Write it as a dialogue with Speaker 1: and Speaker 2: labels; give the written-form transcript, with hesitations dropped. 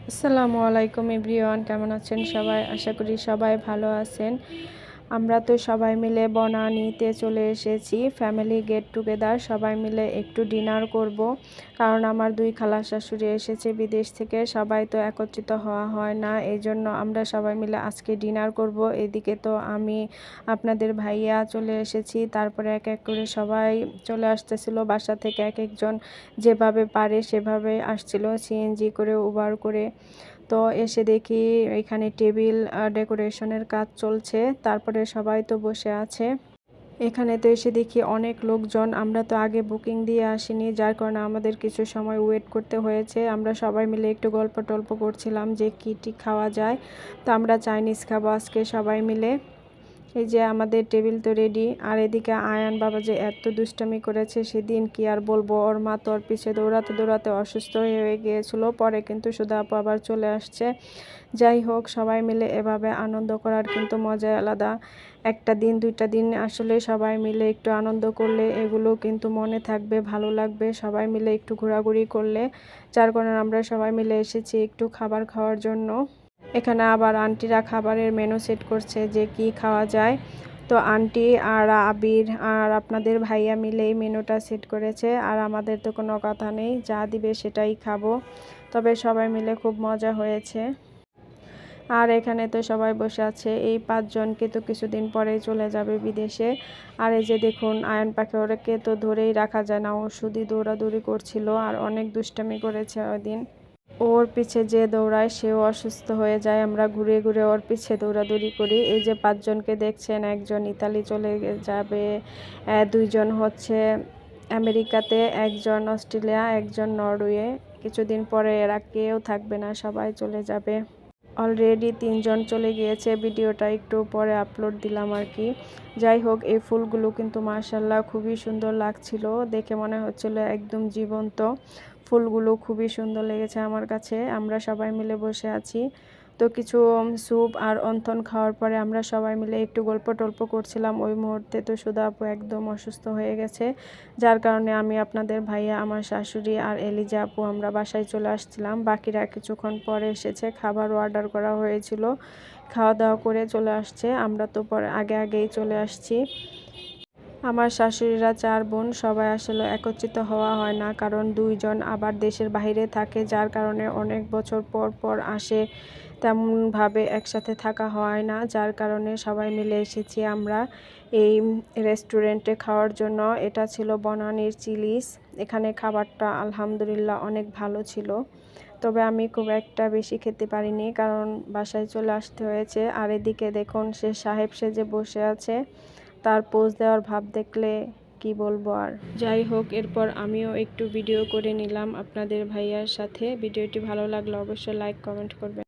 Speaker 1: আসসালামু আলাইকুম এভরিওয়ান, কেমন আছেন সবাই? আশা করি সবাই ভালো আছেন। আমরা তো সবাই মিলে বনানীতে চলে এসেছি, ফ্যামিলি গেট টুগেদার। সবাই মিলে একটু ডিনার করব, কারণ আমার দুই খালা শাশুড়ি এসেছে বিদেশ থেকে। সবাই তো একত্রিত হওয়া হয় না, এই জন্য আমরা সবাই মিলে আজকে ডিনার করব। এদিকে তো আমি আপনাদের ভাইয়া চলে এসেছি, তারপরে এক এক করে সবাই চলে আসতেছিল বাসা থেকে। এক একজন যেভাবে পারে সেভাবে আসছিল, সিএনজি করে, উবার করে। তো এসে দেখি এখানে টেবিল ডেকোরেশনের কাজ চলছে, তারপরে সবাই তো বসে আছে। এখানে তো এসে দেখি অনেক লোকজন। আমরা তো আগে বুকিং দিয়ে আসিনি, যার কারণে আমাদের কিছু সময় ওয়েট করতে হয়েছে। আমরা সবাই মিলে একটু গল্প টল্প করছিলাম যে কী খাওয়া যায়। তো আমরা চাইনিজ খাবো আজকে সবাই মিলে। এই যে আমাদের টেবিল তো রেডি। আর এদিকে আয়ান বাবা যে এত দুষ্টামি করেছে সেদিন, কি আর বলবো। ওর মা তো ওর পিছে দৌড়াতে দৌড়াতে অসুস্থ হয়ে গিয়েছিল, পরে কিন্তু সুধা আপু আবার চলে আসছে। যাই হোক, সবাই মিলে এভাবে আনন্দ করার কিন্তু মজাই আলাদা। একটা দিন দুইটা দিন আসলে সবাই মিলে একটু আনন্দ করলে এগুলো কিন্তু মনে থাকবে, ভালো লাগবে। সবাই মিলে একটু ঘোরাঘুরি করলে, যার কারণে আমরা সবাই মিলে এসেছি একটু খাবার খাওয়ার জন্য। এখানে আবার আন্টিরা খাবারের মেনু সেট করছে যে কি খাওয়া যায়। তো আন্টি আর আবির আর আপনাদের ভাইয়া মিলেই মেনুটা সেট করেছে, আর আমাদের তো কোনো কথা নেই, যা দিবে সেটাই খাবো। তবে সবাই মিলে খুব মজা হয়েছে। আর এখানে তো সবাই বসে আছে। এই পাঁচজনকে তো কিছুদিন পরেই চলে যাবে বিদেশে। আর এই যে দেখুন, আয়ন পাখি, ওরকে তো ধরেই রাখা যায় না, ও শুধু দৌড়াদৌড়ি করছিল আর অনেক দুষ্টামি করেছে ওই দিন। ওর পিছে যে দৌড়ায় সেও অসুস্থ হয়ে যায়, আমরা ঘুরে ঘুরে ওর পিছে দৌড়াদৌড়ি করি। এই যে পাঁচজনকে দেখছেন, একজন ইতালি চলে যাবে, দুইজন হচ্ছে আমেরিকাতে, একজন অস্ট্রেলিয়া, একজন নরওয়ে। কিছুদিন পরে এরা কেউ থাকবে না, সবাই চলে যাবে। অলরেডি তিনজন চলে গিয়েছে, ভিডিওটা একটু পরে আপলোড দিলাম আর কি। যাই হোক, এই ফুলগুলো কিন্তু মাশাআল্লাহ খুবই সুন্দর লাগছিল, দেখে মনে হচ্ছিল একদম জীবন্ত। ফুলগুলো খুবই সুন্দর লেগেছে আমার কাছে। আমরা সবাই মিলে বসে আছি। তো কিছু স্যুপ আর অন্থন খাওয়ার পরে আমরা সবাই মিলে একটু গল্প টল্প করছিলাম। ওই মুহূর্তে তো সুধা আপু একদম অসুস্থ হয়ে গেছে, যার কারণে আমি, আপনাদের ভাইয়া, আমার শাশুড়ি আর এলিজা আপু আমরা বাসায় চলে আসছিলাম। বাকিরা কিছুক্ষণ পরে এসেছে, খাবারও অর্ডার করা হয়েছিল, খাওয়া দাওয়া করে চলে আসছে। আমরা তো পরে আগেই চলে আসছি। আমার শাশুড়িরা 4 বোন, সবাই আসলে একত্রিত হওয়া হয় না, কারণ দুইজন আবার দেশের বাইরে থাকে, যার কারণে অনেক বছর পর পর আসে, তেমনভাবে একসাথে থাকা হয় না। যার কারণে সবাই মিলে এসেছি আমরা এই রেস্টুরেন্টে খাওয়ার জন্য। এটা ছিল বনানীর চিলিস। এখানে খাবারটা আলহামদুলিল্লাহ অনেক ভালো ছিল, তবে আমি খুব একটা বেশি খেতে পারিনি, কারণ বাসায় চলে আসতে হয়েছে। আর এদিকে দেখুন, সে সাহেব সেজে বসে আছে, তার পোজ দেওয়ার ভাব দেখলে কি বলবো আর। যাই হোক, এরপর আমিও একটু ভিডিও করে নিলাম আপনাদের ভাইয়ার সাথে। ভিডিওটি ভালো লাগলে অবশ্যই লাইক কমেন্ট করবেন।